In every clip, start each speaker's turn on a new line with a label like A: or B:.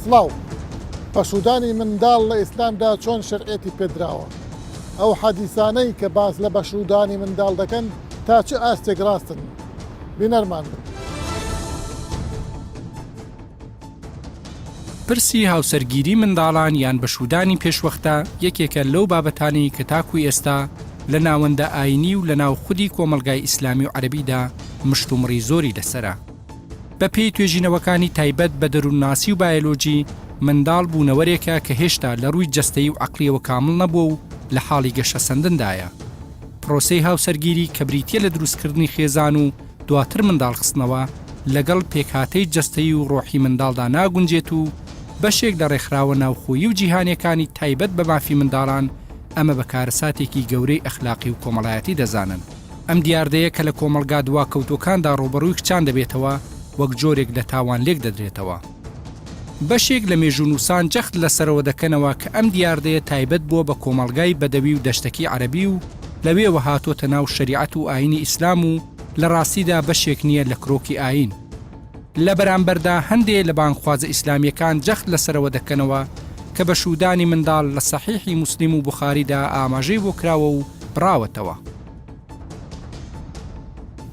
A: سڵاو بەشودانی منداڵ لە ئیسلامدا چۆن شەرعێتی پێدراوە ئەو حەدیسانەی کە باس لە بەشودانی منداڵ دەکەن تا چه ئاستێک ڕاستن بینەرمان بن.
B: پرسی هاوسەرگیری منداڵان یان بەشودانی پێشوەختە یەکێکە لەو بابەتانی کە تاکوی ئێستا لە ناوەندە ئاینی و لە ناو خودی کۆمەلگای ئیسلامی و عەرەبیدا مشتومڕی زۆری لەسەرە. بە پێی توێژینەوەکانی تایبەت بە دەروونناسی و بایۆلۆجی منداڵ بوونەوەرێکە کە هێشتا لە ڕووی جەستەیی و عەقلیەوە کامڵ نەبووە و لە حاڵی گەشە سەندندایە. پرۆسەی هاوسەرگیری کە بریتیە لە دروستکردنی خێزان و دواتر منداڵ خستنەوە لەگەڵ پێکهاتەی جەستەیی و ڕۆحی منداڵدا ناگونجێت و بەشێک لە ڕێکخراوە ناوخۆیی و جیهانیەکانی تایبەت بە مافی منداڵان ئەمە بە کارەساتێکی گەورەی ئەخلاقی و کۆمەڵایەتی دەزانن. ئەم دیاردەیە کە لە کۆمەلگا دواکەوتوەکاندا ڕوبەڕووی کچان دەبێتەوە وەک جۆرێک لە تاوان لێک دەدرێتەوە. بەشێک لە مێژوونووسان جەخت لەسەرەوە دەکەنەوە کە ئەم دیاردەیە تایبەت بووە بە کۆمەلگای بەدەوی و دەشتەکی عەرەبی و لەوێوە هاتۆتە ناو شەریعەت و ئاینی ئیسلام و لە ڕاستیدا بەشێک نییە لە کرۆکی ئاین. لە بەرامبەردا هەندێک لە بانگخوازە ئیسلامیەکان جەخت لەسەرەوە دەکەنەوە کە بەشودانی منداڵ لە سەحیحی موسلیم و بوخاریدا ئاماژەی بۆ کراوە و بڕاوەتەوە.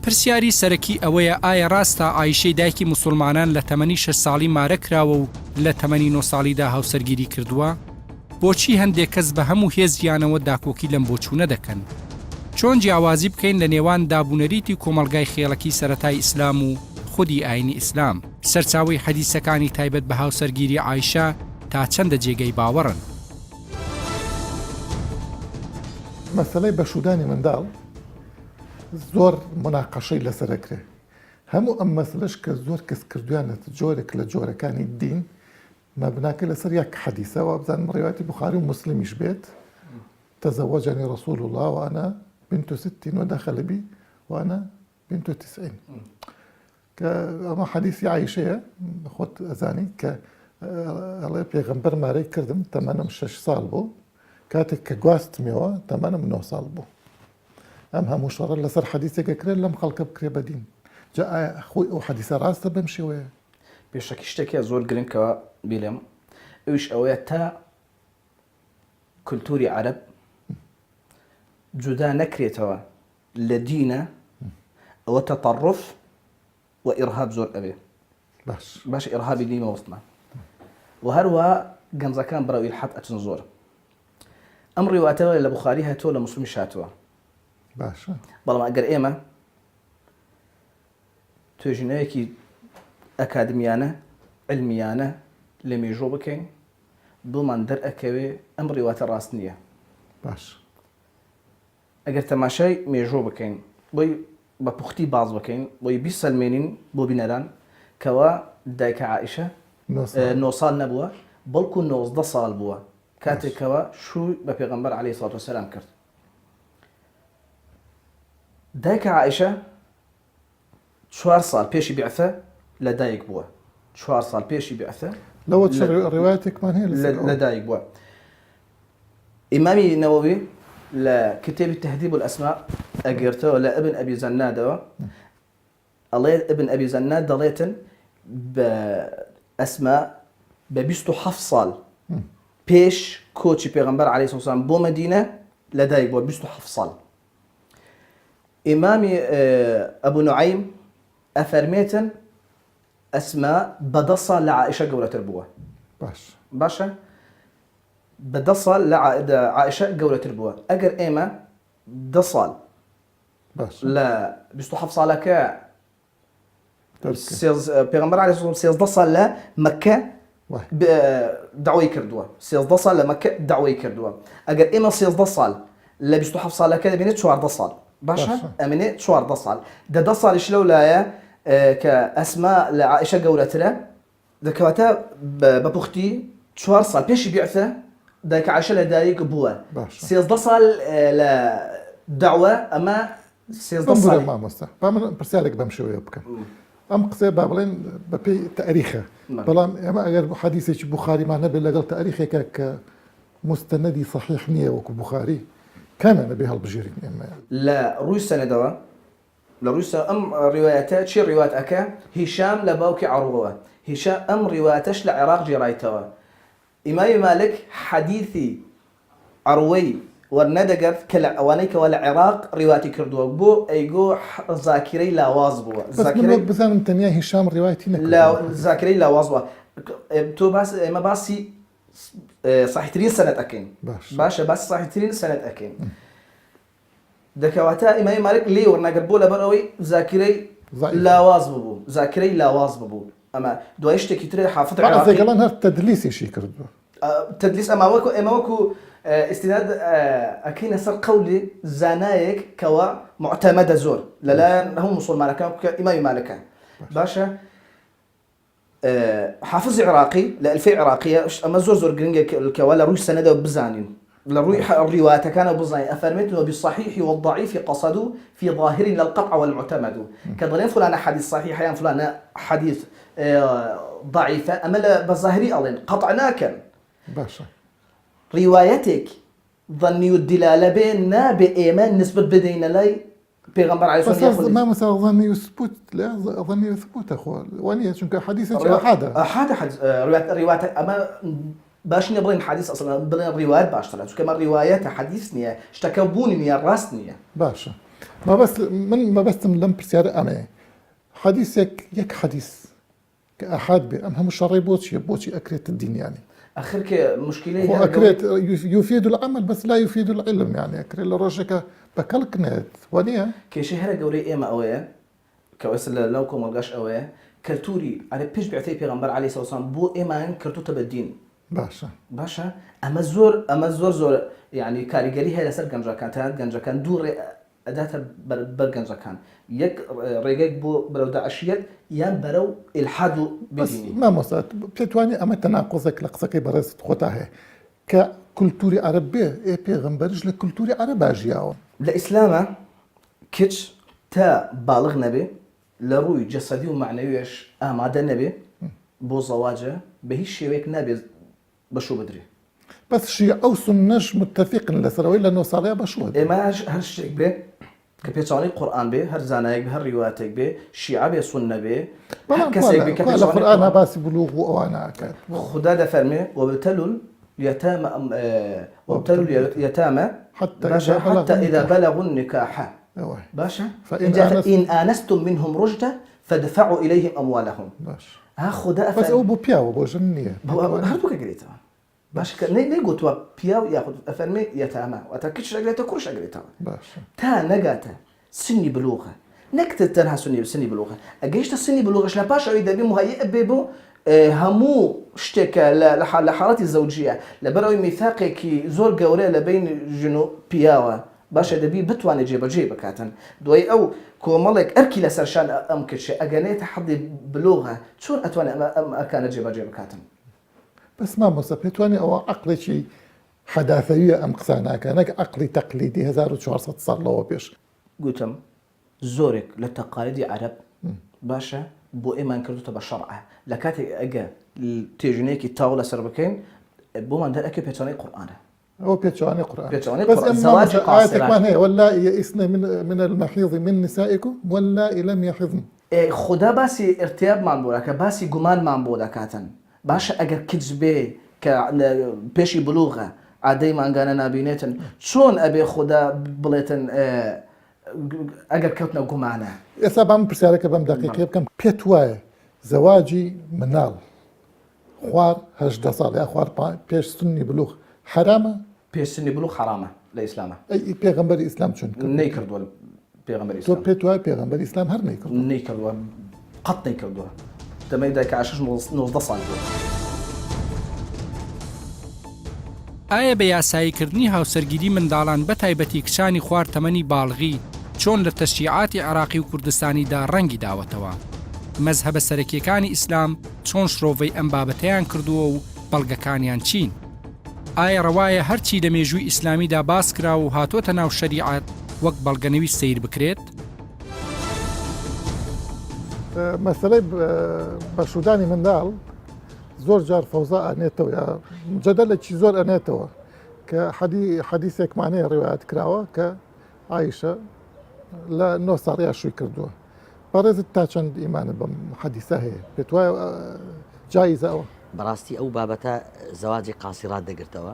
B: پرسیاری سەرەکی ئەوەیە ئایا ڕاستە ئایشەی دایکی موسڵمانان لە تەمەنی 6 ساڵی مارە کراوە و لە تەمەنی 9 ساڵیدا هاوسەرگیری کردووە؟ بۆچی هەندێک کەس بە هەموو هێزیانەوە داکۆکی لەم بۆچوونە دەکەن؟ چۆن جیاوازی بکەین لە نێوان دابوونەریتی کۆمەلگای خێڵەکی سەرەتای ئیسلام و خودی ئاینی ئیسلام؟ سەرچاوەی حەدیسەکانی تایبەت بە هاوسەرگیری عایشە تا چەندە جێگەی باوەڕن؟
A: مەسەلەی بەشودانی منداڵ زۆر مناقەشەی لەسەرەکرێ. هەموو ئەم مەسلەش کە زۆر کەس کردویانێت جۆرێک لە جۆرەکانی دین مەبناکە لەسەر یەک حەدیسەوە بزانم ڕێواتی بوخاری و مسلمیش بێت تزوجني رسول الله وأنا بنت 60 ودخل بي وأنا بنت 90 كما حديث عائشة خود أزاني الله پیغمبر ماری کردم تمنم 6 سال بو کاتێک کە گواستمیەوە تەمەنم 9 ساڵ بوو. ئەم هەموو شەڕە لەسەر حەدیثێکە کرێت لەم خەڵکە بکرێ بەدین. جا خۆی ئەو حەدیثە ڕاستە بەم شێوەیە؟
C: پێشەکی شتێکە زۆر گرنگکەوە بیلێم ئەوش ئەوەیە تا کولتوری عەرەب جودا نەکرێتەوە لە دینە ئەوە تەطەڕف و ئیرهاب زۆر ئەبێ. باش ئیرهابی دینەوە وەستمان و هەروە گەنجەکان بەڕەو ئیلحاد ئەچن زۆر. ئەم ڕێواتەوە لە بوخاری هاتووە لە موسڵمی هاتووە.
A: باشە
C: بەڵام ئەگەر ئێمە توێژینەوەیەکی ئەکادمیانە علمیانە لە مێژۆ بکەین بۆمان دەرئەکەوێ ئەم ڕێواتە ڕاست نییە.
A: باش
C: ئەگەر تەماشای مێژۆ بکەین بۆی بە پوختی باز بکەین بۆی بیسەلمێنین بۆ بینەران کەوە دایکە عائیشە 9 ساڵ نەبووە بەڵکو 19 ساڵ بووە کاتێکەوە شووی بە پێغەمبەر عەلەیهی سەڵات وەسەلام کرد. دایکە عائیشە 4 ساڵ پێشی بیعثە لە دایک بووە. 4 ساڵ پێشی بیعثە
A: لەوە ڕێواتێکمان هەیە
C: لە دایک بووە. ئیمامی نەوەوی لە کتێبی تەهذیب الئەسما ئەگرتەوە لە ئیبن ئەبی زەنادەوە ئەڵێ ئیبن ئەبی زەناد دەڵێتن بە ئەسما بە 27 ساڵ پێش کۆچی پێغەمبەر عەلەیهی سەڵات وسەلام بۆ مەدینە لە دایک بووە 27 ساڵ. ئیمامی ئەبوو نوعەیم ئەفەرمێتن ئەسما بە 10 ساڵ لە عائیشە گەورەتر بووە. باشە بە 10 ساڵ لە عائیشە گەورەتر بووە. ئەگەر ئێمە 10 ساڵ لە 27 ساڵەکە پێغەمبەر عەلەیهی سەڵات وسەلام 13 ساڵ لە مەککە دعوەی کردووە. 13 ساڵ لە مەککە دعوەی کردووە. ئەگەر ئێمە 13 ساڵ لە 27 ساڵەکە دەبینێت 14 ساڵ. باشە ئەمێنێت 14 ساڵ. 10 ساڵیش لەو لایە کە ئەسما لە عائیشە گەورەترە دەکەواتە بە پوختی 4 ساڵ پێشی بیعثە دایکە عایشە لە دایک بووە. 13 ساڵ لە دعوە ئەمە 13 ساڵ.
A: مامۆستا با من پرسیارێک بەم شێوەیە بکەم. ئەم قسە با بڵێن بە پێی تاریخە بەڵام ئێمە ئەگەر حەدیثێکی بوخاریمان هەبێت لەگەڵ تاریخێکە کە مستەنەدی صحیح نییە وەکو بوخاری کامە نەبێ هەڵبژێرین ئێمە
C: لە ڕووی سەنەدەوە لرويسا أم رواياتها شي روايات أكا هشام لباوكي عروة هشام أم رواياتش لعراق جرايتوا إمام مالك حديثي عروي ورندقر كلا أوانيك ولا عراق رواياتي كردوا بو أيجو ذاكري لا واظبوا
A: ذاكري بس أنا متنيا هشام روايتي
C: لا ذاكري لا واظبوا تو بس ما باسي صحيح 30 سنة أكين باشا بس صحيح 30 سنة أكين دكواتا إمام مالك لي ورنقر بولا بروي ذاكري لا واظبوا ذاكري لا واظبوا أما دويشتك تري حافظ
A: عراقي زي قالن هر تدليس شيء كردوا
C: تدليس أما وكو استناد أكين صار قولي زنايك كوا معتمد زور لا هم وصول مالكان إمام مالكان باشا حافظ عراقي لألفي عراقية أما زور جرينجا الكوالا روي سنده بزانين لروي الروايات كانوا بزانين أفرمتوا بالصحيح والضعيف قصدوا في ظاهر للقطع والمعتمد كضلين فلان حديث صحيح يعني فلان حديث ضعيفة أما بظاهري ألين قطعنا كان
A: باشا
C: روايتك ظني الدلالة بيننا بإيمان نسبة بدينا لي بيغمبر عليه الصلاة والسلام
A: ما مثلا ظني يثبت لا ظني يثبت أخوان واني شنك حديث أحد
C: روايات أما باش نبرين حديث أصلا بلين روايات باش طلعت كما روايات حديثني اشتكبوني يا راسني
A: باشا ما بس لم برسيار أمي حديثك يك حديث كأحد بأمهم الشرعي بوتشي أكريت الدين يعني
C: آخرك مشكلة
A: هو أكريت يفيد العمل بس لا يفيد العلم يعني أكريت لروجك بكلكنت ونيا
C: كشهر جوري إما أويه كويسل لوكم مرجاش أويه كرتوري على بيش بعثي بيغمبر عليه الصلاة والسلام بو إيمان كرتو تبدين باشا أما زور يعني كاريجري هي لسر جنجا كان تهاد جنجا كان دور أداة برجنجا كان يك رجاك بو برو داعشيات يان برو الحادو بديني
A: ما مصات بتواني أما تناقضك لقصك برز خطاه ككلتوري عربية إيه بيغمبرج لكلتوري عرباجياو
C: الإسلام كتش تا بالغ نبي لروي جسدي ومعنويش آمادة نبي بو زواجه بهيش شويك نبي بشو بدري
A: بس شيء أو سنش متفق لسروي لأنه صالح بشو
C: بدري ما هالشيء به كبيتشاني القرآن به هر زانايك به هر رواياتك به شيعة به سنة به
A: كسيك به كبيتشاني القرآن بس بلوغ وأنا أكاد
C: خدا ده فرمي وابتلوا اليتامى حتى إذا بلغوا النكاح باشا إن آنستم منهم رشدا فادفعوا إليهم أموالهم خدا
A: بس أو بو بياو بو جنية
C: هردوك قريتها باشا نيجو توا بياو ياخذ أفرمي يتامى وتكش قريتها كرش قريتها
A: باشا
C: تا نجاته سني بلوغه نكتة تنها سني بلوغه أجيشت السني بلوغه شنا باشا إذا بمهيئ بيبو همو اشتكى لحالات الزوجية لبروي ميثاقك زور قوري لبين جنو بياوة باشا دبي بتواني جيبا كاتن دوي أو كومالك أركي لسرشان أم كتشي أغانيت حضي بلوغها شون أتواني أم أكان جيبا كاتن
A: بس ما مصبتواني أو عقلي شي حداثية أم قسانا كانك عقلي تقليدي 1400 صار له بيش
C: قلتم زورك للتقاليد عرب باشا بو إيمان كردو تبا شرعه لكاتي أجا تيجنيكي تاولا سربكين بو من ده أكي بيتواني قرآن
A: هو بيتواني قرآن
C: بس
A: زواج قاصرات كمان هي ولا يئسن من المحيض من نسائكم ولا لم يحضن
C: خدا باسي ارتياب معبودا كباسي جمان معبودا كاتن باشا أجر كجبي كبيشي بلوغة عادي ما أنجانا نابينيتن شون أبي خدا بليتن أجر كوتنا جمانا
A: يسابم برسالك بام دقيقة كم بيتواي زواجي منال خوار هجدا صار يا خوار بيش سني بلوغ حرامة
C: بيش سني بلوغ حرامة لإسلامه
A: أي بيغمبر الإسلام شون
C: نيكرد ولا بيغمبر الإسلام
A: تو بيتواي بيغمبر الإسلام هر
C: نيكرد ولا قط نيكرد ولا تمام ده كعشش نوض صال
B: ئایا بە یاساییکردنی هاوسەرگیری منداڵان بەتایبەتی کچانی خوار تەمەنی باڵغی چۆن لە تەشریعاتی عێراقی و کوردستانیدا ڕەنگی داوەتەوە مەزهەبە سەرەکیەکانی ئیسلام چۆن شرۆڤەی ئەم بابەتەیان کردووە و بەڵگەکانیان چین ئایا ڕەوایە هەرچی لە مێژووی ئیسلامیدا باس کرا و هاتۆتە ناو شەریعەت وەک بەڵگەنەوی سیر بکرێت
A: مەسەلەی بەشودانی منداڵ زۆر جار فەوزا ئەنێتەوە یا جەدەلێکی زۆر ئەنێتەوە کە حەدیثێکمانەیە ڕێوایەت کراوە کە عایشە لە نۆ ساڵیا شووی کردووە بەڕێزت تا چەند ئیمانە بەم حەدیسە هەیە پێت وایە جایزە ئەوە
D: بەڕاستی ئەو بابەتە زەواجی قاسیرات دەگرتەوە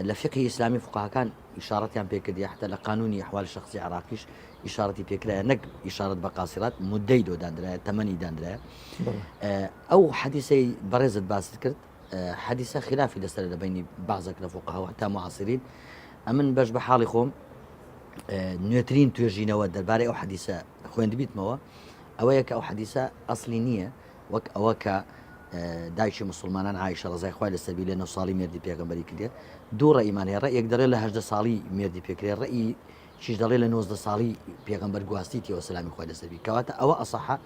D: لە فقی ئیسلامی فقهاکان ئیشارەتیان پێکردی حتى لە قانونی ئەحوالی شخصی عراقیش ئیشارەتی پێکرایە نەک ئیشارەت بە قاسیرات مدەی دۆدانرایە تەمەنی دانرایە ئەو حەدیسەی بەڕێزت باست کرد حەدیسە خلافی لەسەر لە بینی بازێک لە فقها تا معاصرین ئەمن بەش بە حاڵی خۆم نوێترین توێژینەوە دەربارەی ئەو حەدیسە خوێندبیتمەوە ئەوەیە کە ئەو حەدیسە ئەسلی نییە وەک ئەوە کە دایکی مسلمانان عایشە ڕزای خوای لەسەر لە 9 ساڵی مێردی پێغەمبەری کردێ دوو ڕێئیمانەیە ڕێیەک دەڵێ لە 18 ساڵی مێردی پێکرێ ڕێی چیش دەڵێ لە 19 ساڵی پێغەمبەر گواستیتیەوە سەلامی خوای لەسەر کەواتە ئەوە ئەسەحە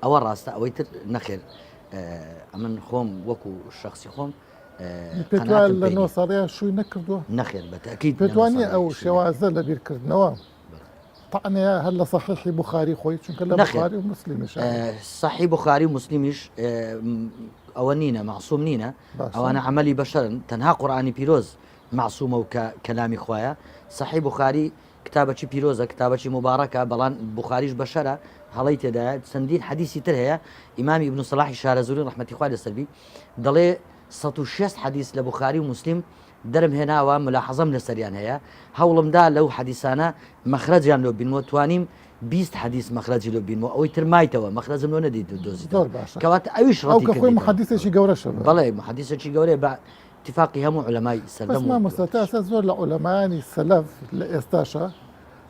D: ئەوە ڕاستە ئەوەی تر نەخێر ئەمن خۆم وەکو شخصی خۆم
A: پێت وایە لە 9 ساڵەیە شووی نەکردووە
D: نەخێر بەتەکید
A: پێت وانیە ئەو شێوازە لە بیرکردنەوە طعنەیە هەر لە صحیحی بوخاری خۆی چونکە لە بوخاری و مسلیمیش
D: صحیح بوخاری و مسلیمیش ئەوە نینە معصوم نینە ئەوانە عملی بەشەرن تەنها قورآانی پیرۆز معصومە و کە کەلامی خوایە صحیح بوخاری کتابەکی پیرۆزە کتابەکی مبارەکە بەڵام بوخاریش بەشەرە هەڵی تێدایە چەندین حەدیسی تر هەیە ئیمامی ابن صلاحی شارەزوری ڕەحمەتی خوای لەسەربی دەڵێ 106 حەدیث لە بوخاری و مسلیم دەرم هێناوە ملاحەزەم لەسەریان هەیە هەوڵمدا لەو حەدیسانە مەخرەجیان لۆ بینەوە توانیم 20 حەدیث مەخرەجی لۆ بینەوە ئەوەی تر مایتەوە مەخرەجم لۆ نەدیت دۆزیتەوە کەواتە ئەویش ڕەتی کردی
A: خۆی محەدیثێکی گەورەشە
D: بەڵێ محەدیثێکی گەورەیە بە اتفاقی هەموو عولەمای سەردەم
A: ما مستەتاسە زۆر لە عولەمایانی سەلەف لە ئێستاشە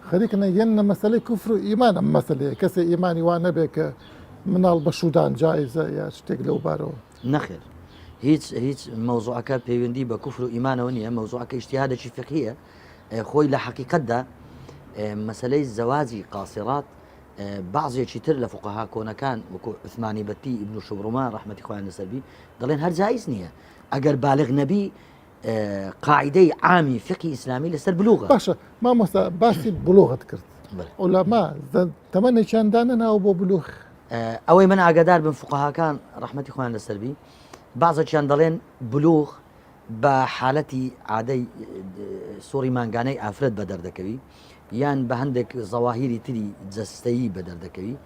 A: خەریکنە یەنە مەسەلەی کوفر و ئیمان ئەم مەسەلەیە کەسێ ئیمانی وان نەبێ کە مناڵ بە شودان جایزە یا شتێک لەو بارەوە
D: نەخێر هیچ مەوزوعەکە پەیوەندی بە کوفر و ئیمانەوە نییە مەوزوعەکە ئیجتیهادێکی فقهیە خۆی لە حەقیقەتدا مەسەلەی زەواجی قاسیرات بعضێکی تر لە فقها کۆنەکان وەکو عوسمانی بەتی ئیبن شوڕومان ڕەحمەتی خۆیان لەسەربی دەڵێن هەر جایز نییە ئەگەر بالغ نەبی قاعدەی عامی فقی ئیسلامی لەسەر بلوغە
A: باشە مامۆستا باسی بلوغت کرد عولەما تەمەنێکیان دانە ناوە بۆ بلوغ
D: ئەوەی من ئاگادار بن فقهاکان ڕەحمەتی خۆیان لەسەربی بعضێکیان دەڵێن بلوغ بە حالەتی عادەی سوڕی مانگانەی ئافرەت بە دەردەکەوی یان بە هەندێک زەواهیری تری جەستەیی بە دەردەکەوی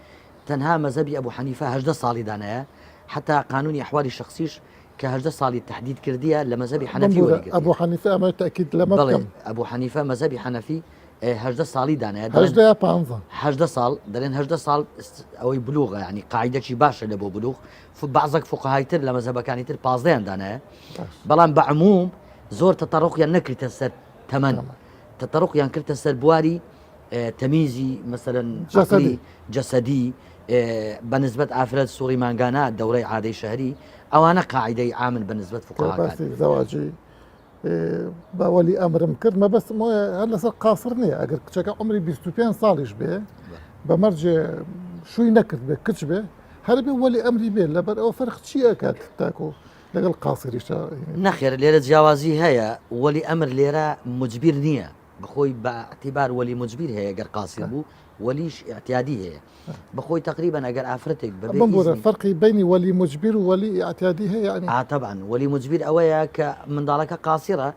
D: تەنها مەزەبی ئەبوو حەنیفە 18 ساڵی دانایە حتا قانونی ئەحوالی شخصیش کە 18 ساڵی تهدید کردیە لە مەزەبی حەنەفی وەرگرت
A: ئەبوو حەنیفە ئەمە تاکید لەمە بکەم
D: ئەبوو حەنیفە مەزەبی حەنەفی 18 ساڵی دانایە 18 ساڵ دەڵێن 18 ساڵ ئەوەی بلوغە ینی قاعدەکی باشە لە بۆ بلوغ بعضێک فقهای تر لە مەزەبەکانی تر 15 دانایە بەڵام بە عموم زۆر تەتەڕوقیان نەکردە سەر تەمەن تەتەڕوقیان کردە سەر بواری تەمیزی مەسەلەن جەسەدی بەنسبەت ئافرەت سوڕی مانگانە دەورەی عادەی شەهری ئەوانە قاعدەی عامن بەنسبەت فقهاکان
A: زەواجی باوەلی ئەمرم کرد مەبەست هەر لەسەر قاسر نییە ئەگەر کچەکە عمری 25 ساڵیش بێ بەمەرجێ شووی نەکرد بێ کچ بێ هەر بێ وەلی ئەمری بێ لەبەر ئەوە فەرق چییە کات تاکۆ لەگەڵ قاسریشە
D: نەخێر لێرە جیاوازی هەیە وەلی ئەمر لێرە مجبیر نییە بخۆی بە اعتیبار وەلی مجبیر هەیە گەر قاسر بوو وەلیش اعتیادی هەیە بخۆی تقریبان ئەگەر ئافرەتێک
A: ببوورە فەرقی بینی وەلی مجبیر و وەلی اعتیادی هەیە
D: طبعا وەلی مجبیر ئەوەیە کە منداڵەکە قاسیرە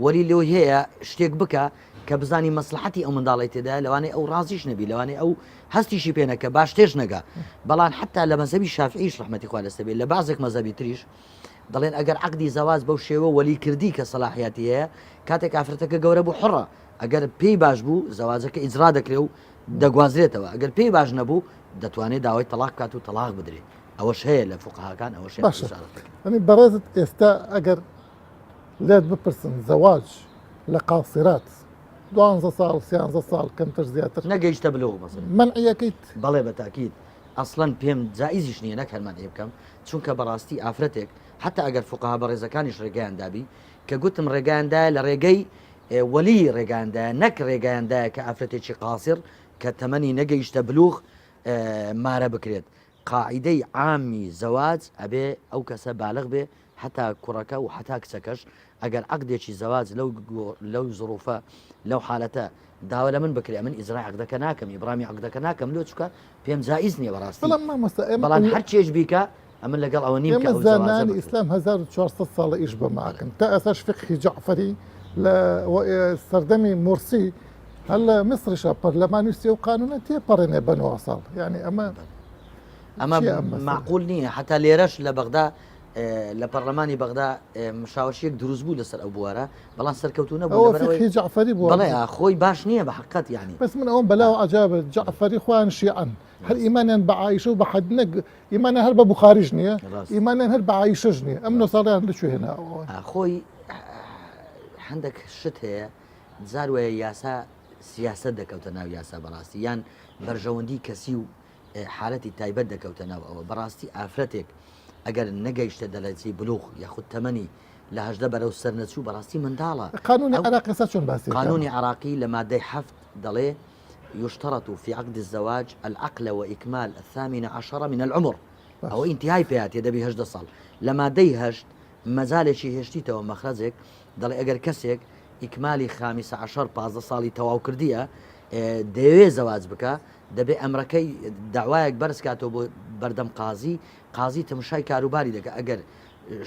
D: وەلی لێو هەیە شتێک بکە کە بزانی مەسلحەتی ئەو منداڵی تێدا لەوانەیە ئەو ڕازیش نەبی لەوانەیە ئەو هەستیشی پێنەکە باش تێش نەگا بەڵام حتا لە مەزەبی شافعیش ڕەحمەتی خوا لەسەر بێت لە بازێک مەزەبی تریش دەڵێن ئەگەر عقدی زەواج بەو شێوە وەلی کردی کە سەلاحیەتی هەیە کاتێک ئافرەتەکە گەورە بوو حڕە ئەگەر پێی باش بوو زەواجەکە ئیجرا دەکرێ و دەگوازرێتەوە ئەگەر پێی باش نەبوو دەتوانێت داوای تەلاق کات و تەلاق بدرێت ئەوەش هەیە لە فقهاکان ئەوەش
A: ئەنی بەڕێزت ئێستا ئەگەر لێت بپرسن زەواج لە قاسرات 12 ساڵ 13 ساڵ کەمتر زیاتر
D: نەگەیشتە بلوغ مەسەن
A: منعیەکەیت
D: بەڵێ بەتاکید ئەسڵەن پێم جائیزیش نییە نەک هەرمان هێ بکەم چونکە بەڕاستی ئافرەتێک حتا ئەگەر فقها بە ڕێزەکانیش ڕێگەیان دابی کە گوتم ڕێگەیاندایە لە ڕێگەی وەلی ڕێگەیاندایە نەک ڕێگەیاندایە کە ئافرەتێکی قاسر کە تەمەنی نەگەیشتە بلوغ مارە بکرێت قاعدەی عامی زەواج ئەبێ ئەو کەسە بالغ بێ حتا کوڕەکە و حتا کچەکەش ئەگەر عقدێکی زەواج لەو زروفە لەو حالەتە داوا لە من بکرێ من ئیزرای عقدەکە ناکەم ئیبرامی عقدەکە ناکەم لۆ چکە پێم جائیز نییە بەڕاستی بەڵام هەر چێش بیکە ئەمن لەگەڵ ئەوە نیم کە
A: زانانی ئیسلام 1400 ساڵە ئیش بەماکەن تا ئەساش فقهی جعفەری لە سەردەمی مرسی هلا مصر برلمان يسي وقانون تيبرنا بنو أصل يعني أما
D: معقول نییە حتا لێرەش لە بەغدا لە پەرلەمانی بەغدا مشاوەشێک دروست بوو لەسەر ئەو بوارە بەڵام سەرکەوتو نەبوو
A: فقهي جعفري
D: بەڵێ خۆی باش نییە بە حقیقت یعنی
A: بس من أول بلاو عجاب جعفري خوان شيعا هل إيمانا بعايشة وبحد إيمانا هل ببخاري جنية إيمانا هل بعايشة جنية أمنو صار يعني شو هنا
D: خۆی هەندێک شت هەیە جار وەیە یاسا سیاست دەکەوتە ناو یاسا بەڕاستی یان بەرژەوەندی کەسی و حالەتی تایبەت دەکەوتە ناو ئەوە بەڕاستی ئافرەتێک ئەگەر نەگەیشتە دەلەچی بلوغ یاخود تەمەنی لە هەژدە بەرەو سەرنەچوو بەڕاستی منداڵە
A: قانوني عراقي ساتشون باسي
D: قانوني عراقي لما دي حفظ دلي يشترط في عقد الزواج العقل وإكمال 18 من العمر أو انتهاء بيات يدبي هجد صال لما دي هجد مازال شي هجتيته ومخرجك دلي أجر كسك إكمالي 15 15 صالي تواو كردية دەوێ زەواج بکە دەبێ ئەمرەکەی داوایەک بەرز کاتەوە بۆ بەردەم قازی تەماشای کاروباری دەکە ئەگەر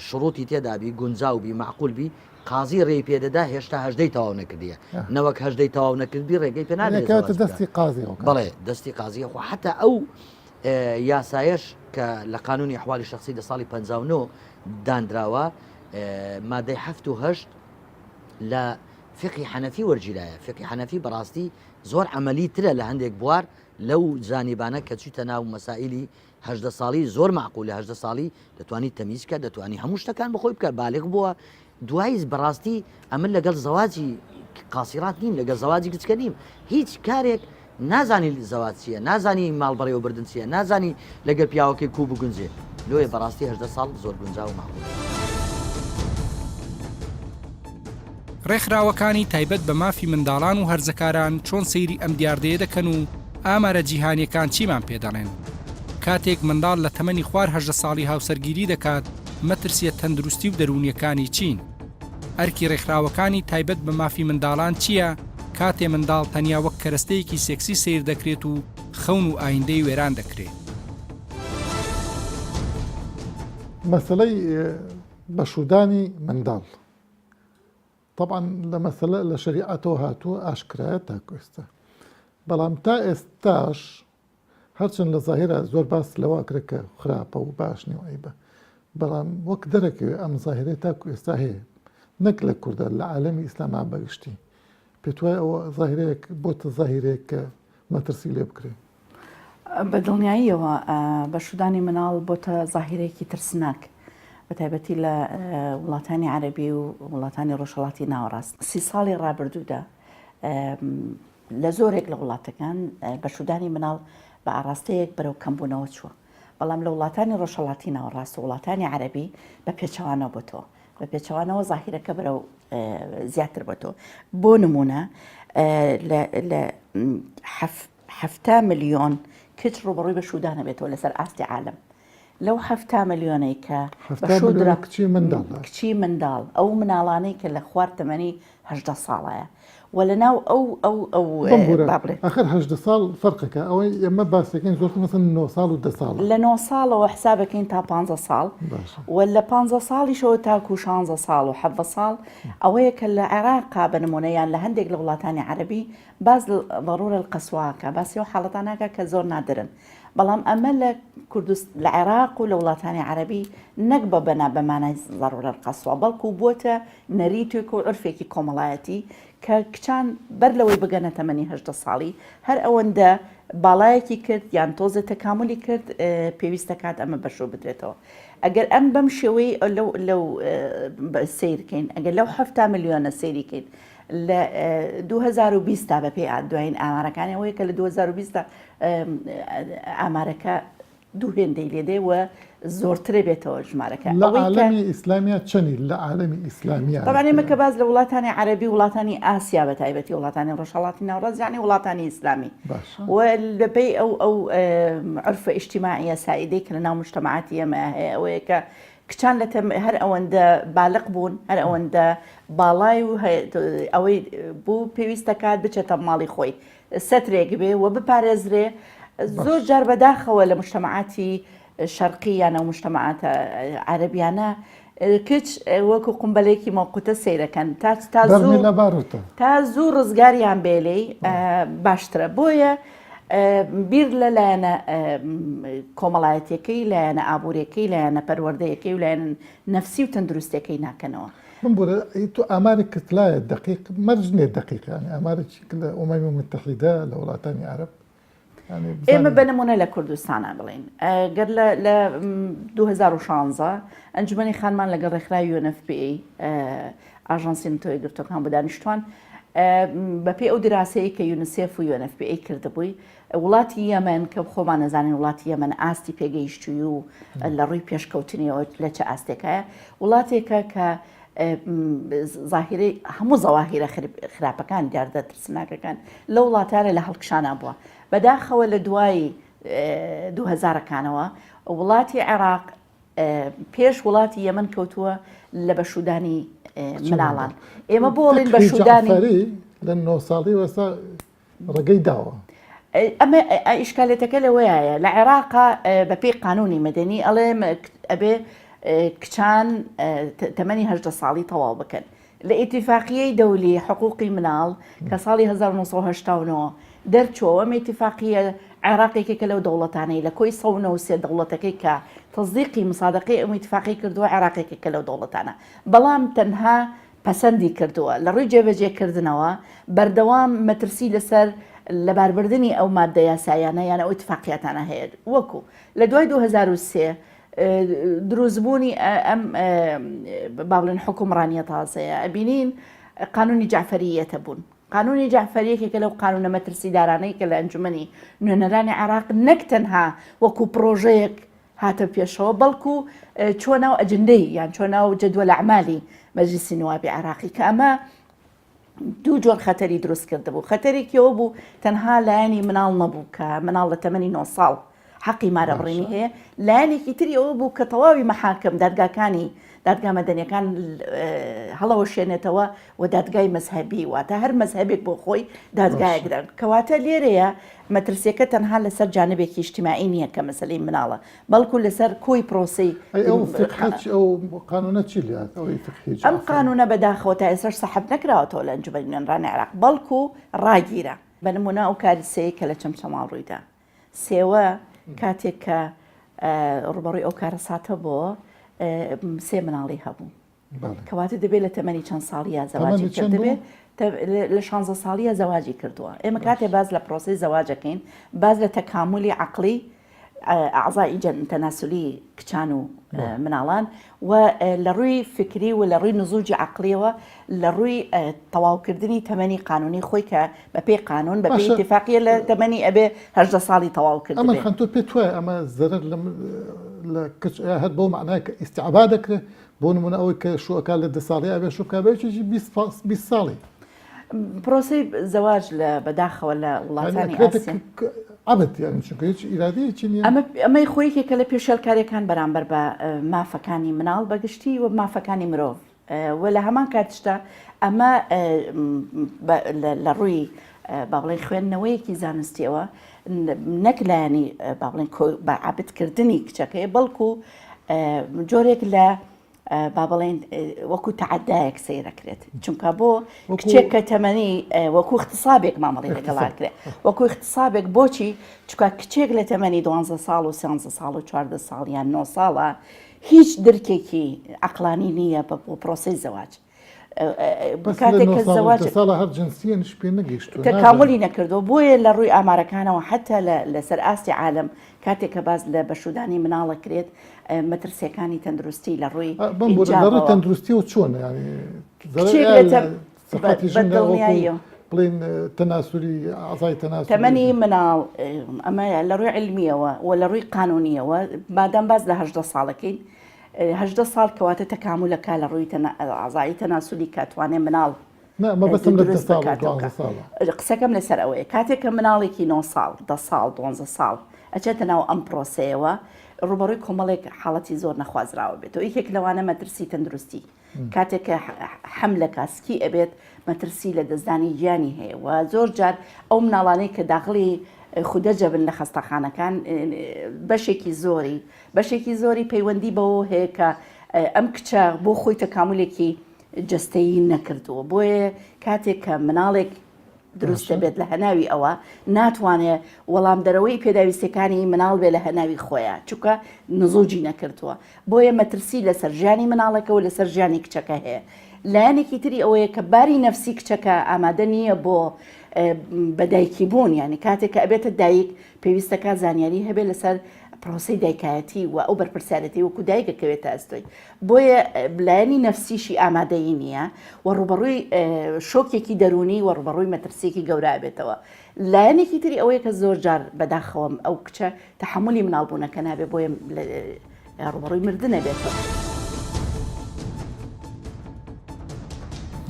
D: شروطی تێدابی گونجاوبی معقولبی قازی ڕێی پێدەدا هێشتا هەژدەی تەواو نەکردیە نەوەک هەژدەی تەواو نەکردبی ڕێگەی پێ نادێت
A: دەستی قازی
D: بەڵێ دەستی قازیە خۆ حتا ئەو یاسایش کە لە قانونی ئەحوالی شخصی لە ساڵی 59 دانراوە مادەی 7 لە فقی حەنەفی وەرگیرایە فقی حەنەفی بەڕاستی زۆر عملی ترە لە هەندێک بوار لەو جانیبانە کە چوتە ناو مەسائلی هەژدە ساڵی زۆر معقول لە هەژدە ساڵی دەتوانیت تەمیزکە دەتوانی هەموو شتەکان بخۆی بکە بالغ بووە دوایز بەڕاستی ئەمن لەگەڵ زەواجی قاسیرات نیم لەگەڵ زەواجی کچکە نیم هیچ کارێک نازانی زەواج چییە نازانی ماڵبەڕێوە بردن چییە نازانی لەگەر پیاوەکەی کوو بگونجێ لۆیە بەڕاستی هەژدە ساڵ زۆر گونجاو و معقول
B: ڕێکخراوەکانی تایبەت بە مافی منداڵان و هەرزەکاران چۆن سەیری ئەم دیاردەیە دەکەن و ئامارە جیهانیەکان چیمان پێدەڵێن کاتێک منداڵ لە تەمەنی خوار هەژدە ساڵی هاوسەرگیری دەکات مەترسیە تەندروستی و دەرونیەکانی چین ئەرکی ڕێکخراوەکانی تایبەت بە مافی منداڵان چییە کاتێ منداڵ تەنیا وەک کەرەستەیەکی سێکسی سیر دەکرێت و خەون و ئایندەی وێران دەکرێت
A: مەسەلەی بەشودانی منداڵ طبعا لمثلا لشريعته هاتو اشكرا تاكو استا بلام تا استاش هرچن لظاهره زور باس لواكرك خرابه وباشني وعيبه بلام وك درك ام ظاهره تاكو استا هي نقل كرد العالم الاسلام عم بغشتي بتوي او ظاهرك بوت ظاهرك ما ترسيلي بكري
E: بەدڵنیاییەوە بەشودانی مناڵ بۆتە ظاهیرێکی ترسناک بەتایبەتی لە وڵاتانی عەرەبی و وڵاتانی ڕۆژهەڵاتی ناوەڕاست 30 ساڵی ڕابردوودا لە زۆرێک لە وڵاتەکان بەشودانی مناڵ بە ئاراستەیەک بەرەو کەمبوونەوە چووە بەڵام لە وڵاتانی ڕۆژهەڵاتی ناوەڕاست و وڵاتانی عەرەبی بە پێچەوانەوە بۆتەوە بە پێچەوانەوە ظاهیرەکە بەرەو زیاتر بۆتەوە بۆ نمونە لە 7 ملیۆن کچ ڕوبەڕووی بەشودانە بێتەوە لەسەر ئاستی عالم لەو 7 ملیۆنەی کە بەشودرا کچی منداڵ ئەو مناڵانەی کە لە خوار تەمەنی 18 ساڵایە ولەناو ئەو
A: آخر 18 ساڵ فەرقەکە ئەوەی ئێمە باسەکەین زۆر مثلا 9 ساڵ و 10 ساڵ
E: لە 9 ساڵەوە حسابەکەین تا 15 ساڵ و لە 15 ساڵیشەوە تاکو 16 ساڵ و 7 ساڵ ئەوەیە کە لە عێراقا بە نمونەیان لە هەندێک لە وڵاتانی عەرەبی باز ضرورە القەسواکە باسی ئەو حاڵەتاناکە کە زۆر نادرن بەڵام ئەمە لە لە عێراق و لە وڵاتانی عەرەبی نەک بە بەنا بەمانای ضرورە القەسوا بەڵکو بووەتە نەریتێک و عرفێکی کۆمەڵایەتی کە کچان بەر لەوەی بگەنە تەمەنی 18 ساڵی هەر ئەوەندە باڵایەکی کرد یان تۆزە تەکاملی کرد پێویستە کات ئەمە بەشۆ بدرێتەوە ئەگەر ئەم بەم شێوەی لەو سیرکەین ئەگەر لەو 7 ملیۆنە سەیریکەین لە 2020 تا بە پێی دوایین ئامارەکانی ئەوەیە کە لە 2020 ئامارەکە دوو هێندەی لێدێ و زۆرترێ بێتەوە ژمارەکە
A: لە عالەمی ئیسلامیە چەندی لە عالەمی ئیسلامیە
E: طبعاً ئێمە کە باز لە وڵاتانی عەرەبی وڵاتانی ئاسیا بە تایبەتی وڵاتانی ڕۆژهەڵاتی ناوەڕاست یعنی وڵاتانی ئیسلامی و بەپێی ئەو عرفە ئیجتیماعیە سائیدەی کە لە ناو مجتەمەعاتی ئێمە هەیە ئەوەیە کە کچان لە هەر ئەوەندە بالغ بوون هەر ئەوەندە باڵای و ئەوەی بوو پێویستە کات بچێتە ماڵی خۆی سەترێک بێ و بپارێزرێ زۆر جار بەداخەوە لە مجتەمەعاتی شەرقییانە و مجتەمەعاتە عەرەبیانە کچ وەکو قمبلەیەکی مۆقوتە سیرەکەن
A: دەرمی لە باروتە
E: تا زوو ڕزگاریان بێلەی باشترە بۆیە بیر لەلایەنە کۆمەڵایەتەکەی لایەنە ئابوووریەکەی لایەنە پەروەردەیەکەی و لایەن نەفسی و تەندروستەکەی ناکەنەوە.
A: من بۆرە تو ئامارێک کتلایە دقیق مەرجنێ دقیقانی ئامارێکی لە ئۆمەمی متحیدە لە وڵاتانی عرب
E: ئێمە بنمونە لە کوردستانە بڵین گەر لە 2016 ئەنجومەنی خانمان لەگەڵ ڕێکخراوی UNFPA ئاژانسی نەتەوەی گرتوەکان بە دانیشتوان بەپێی ئەو دراسەیە کە یونیسف و UNFPA کردبووی وڵاتی یەمەن کە خۆمان نەزانین وڵاتی یەمەن ئاستی پێگەیشتووی و لە ڕووی پێشکەوتنیەوە لە چه ئاستێکایە وڵاتێکە کە ظاهیرەی هەموو زەواهیرە خراپەکان دیاردە ترسناکەکان لە وڵاتانە لە هەڵکشانە بووە بەداخەوە لە دوای 2000ەکانەوە وڵاتی عێراق پێش وڵاتی یەمەن کەوتووە لە بەشودانی مناڵان ئێمە بۆڵین بەشودانی
A: لە 9 ساڵی وەستا ڕێگەی داوە
E: ئەمە ئیشکالێتەکە لەوەیە لە عێراقا بەپێی قانونی مەدەنی ئەڵێ ئەبێ کچان تەمەنی 18 ساڵی تەواو بکەن لە ئیتیفاقیەی دەولی حقوقی مناڵ کە ساڵی 1970 دەرچۆوە ئیتیفاقیە عێراقێکێکە لەو دەوڵەتانەی لە کۆی 1970 دەوڵەتەکەی کە تەزدیقی مسادقی ئەم ئیتیفاقی کردووە عێراقێکێکە لەو دەوڵەتانە بەڵام تەنها پەسەندی کردووە لە ڕووی جێبەجێکردنەوە بەردەوام مەترسی لەسەر لەباربردنی ئەو مادە یاسایانە یانە ئەو ئیتیفاقیاتانە هەیە وەکو لە دوای 2003 دروستبوونی ئەم بابلین حکومڕانیە تازەیە ئەبینین قانونی جعفەریەتە بوون قانونی جعفەریەکێکە لەو قانونە مەترسیدارانەی کە لە ئەنجومەنی نوێنەرانی عێراق نەک تەنها وەکو پرۆژەیەک هاتە پێشەوە بەڵکو چۆ ناو ئەجندەی یان چۆ ناو جەدوەلە ئەعمالی مەجلیسی نوابی عێراقی کە ئەمە دوو جۆر خەتەری دروست کردبوو خەتەرێکیەوە بوو تەنها لایەنی مناڵ نەبوو کە مناڵ لە تەمەنی 9 ساڵ حەقی مارەبڕینی هەیە لایەنێکی تری ئەوە بوو کە تەواوی مەحاکم دادگاکانی دادگا مەدەنیەکان هەڵەوە شوێنێتەوە و دادگای مەزهەبی واتە هەر مەزهەبێک بۆ خۆی دادگایەکدان کەواتە لێرەیە مەترسیەکە تەنها لەسەر جانبێکی اجتیماعی نییە کە مەسەلەی مناڵە بەڵکو لەسەر کۆی پرۆسی
A: قانونە چی
E: ئەم قانونە بەداخەوە تا ئێستا سەحب نەکراوەتەوە لە ئەنجومەنی نوێنەرانی عێراق بەڵکو ڕاگیرە بە نمونە ئەو کاری سەیە کە لە چەمچەماڵ ڕوویدا سێوە کاتێک کە ڕوبەڕووی ئەو کارە ساتە بۆ 3 مناڵی هەبوو کەواتە دەبێت لە تەمەنی چەند ساڵیە زەواجی کرد دەبێت لە 16 ساڵیە زەواجی کردووە ئێمە کاتێ باز لە پرۆسی زەواجەکەین باز لە تەکاملی عقلی ئەعزای تەناسولی کچان و مناڵان و لە ڕووی فکری و لە ڕووی نزوجی عقلیەوە لە ڕووی تەواوکردنی تەمەنی قانونی خۆی کە بەپێی قانون بەپێی اتفاقیە لە تەمەنی ئەبێ 18 ساڵی تەواو کرد
A: ئەمە خەنتۆ پێت وایە ئەمە زەرەر لە کچ هەر بۆ معنای کە ئیستیعبا دەکرێت بۆ نمونە ئەوەی کە شوەکە لە 10 ساڵی ئەبێ شوکە بێکی 20 ساڵی
E: پرۆسی زەواج لە بەداخەوە لە وڵاتانی ئاسیا
A: عبت یعنی چونکە هیچ ئیرادەیەکی نییە
E: ئەمەی خۆیەکێکە لە پێشێلکاریەکان بەرامبەر بە مافەکانی مناڵ بەگشتی و مافەکانی مرۆڤ و لە هەمان کاتشتا ئەمە لە ڕووی با بڵێن خوێندنەوەیەکی زانستیەوە نەک لایەنی با بڵێن بە عابدکردنی کچەکەی بەڵکو جۆرێک لە با بڵێن وەکو تعدایەک سەیرەکرێت چونکە بۆ کچێک کە تەمەنی وەکو اختصابێک مامەڵی لەگەڵاکرێت وەکو اختصابێک بۆچی چکە کچێک لە تەمەنی 12 ساڵ و 13 ساڵ و 14 ساڵیان 9 ساڵە هیچ درکێکی عقلانی نییە بۆ پرۆسی زەواج کاتێک کە زەواج
A: هەر جنسیەنش پێ نەگەیشتووە
E: تەکاملی نەکردو بۆیە لە ڕووی ئامارەکانەوە حتا لەسەر ئاستی عالم کاتێک کە باز لە بەشودانی مناڵەکرێت مەترسیەکانی تەندروستی لە ڕووی
A: تەندروستی و چۆنە
E: بەدڵنیاییەوە
A: بڵێن تەناسولی ئازای تەناسولی
E: تەمەنی مناڵ ئەمە لە ڕووی علمیەوە و لە ڕووی قانونیەوە بادەم باز لە 18 ساڵەکەین 18 ساڵ کەواتە تەکاملەکە لە ڕووی ئازایی تەناسولی کاتوانێ مناڵ قسەکەم لەسەر ئەوەیە کاتێک کە مناڵێکی 9 ساڵ 10 ساڵ 12 ساڵ ئەچێتە ناو ئەم پرۆسەیەوە ڕوبەڕووی کۆمەڵێک حاڵەتی زۆر نەخوازراوە بێتەوە یەکێک لەوانە مەترسی تەندروستی کاتێک کە حەم لە کاسکی ئەبێت مەترسی لە دەستدانی گیانی هەیە و زۆر جار ئەو مناڵانەی کە داخلی خودەجەبن لە خەستەخانەکان بەشێکی زۆری پەیوەندی بەوە هەیە کە ئەم کچە بۆ خۆی تەکاملێکی جستەیی نەکردووە بۆیە کاتێک کە مناڵێک دروستە بێت لە هەناوی ئەوە ناتوانێت وەڵام دەرەوەی پێداویستەکانی مناڵ بێ لە هەناوی خۆیان چونکە نزوجی نەکردووە بۆیە مەترسی لەسەر ژیانی مناڵەکەەوە لەسەر ژیانی کچەکە هەیە لایەنێکی تری ئەوەیە کە باری نەفسی کچەکە ئامادە نییە بۆ بەدایکی بوون یعنی کاتێک کە ئەبێتە دایک پێویستەکە زانیاری هەبێت لەسەر پرۆسی دایکایەتی و ئەو بەرپرسیارەتی وەکو دایکەکەوێتە ئەستۆی بۆیە لایەنی نەفسیشی ئامادەیی نییە و ڕوبەڕووی شۆکێکی دەرونی و ڕوبەڕووی مەترسێکی گەورە بێتەوە لایەنێکی تری ئەوەیە کە زۆر جار بەداخەوەم ئەو کچە تەحملی مناڵبوونەکە نابێ بۆیە ڕوبەڕووی مردنە بێتەوە.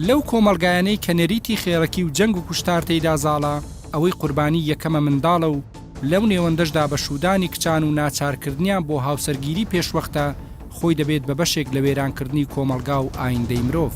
B: لەو کۆمەڵگایانەی کە نەریتی خێڕەکی و جەنگ و کوشتار تێیدا زاڵە ئەوەی قوربانی یەکەمە منداڵە و لەو نێوەندەشدا بە شودانی کچان و ناچارکردنیان بۆ هاوسەرگیری پێشوەختە خۆی دەبێت بە بەشێک لە وێرانکردنی کۆمەڵگا و ئایندەی مرۆڤ.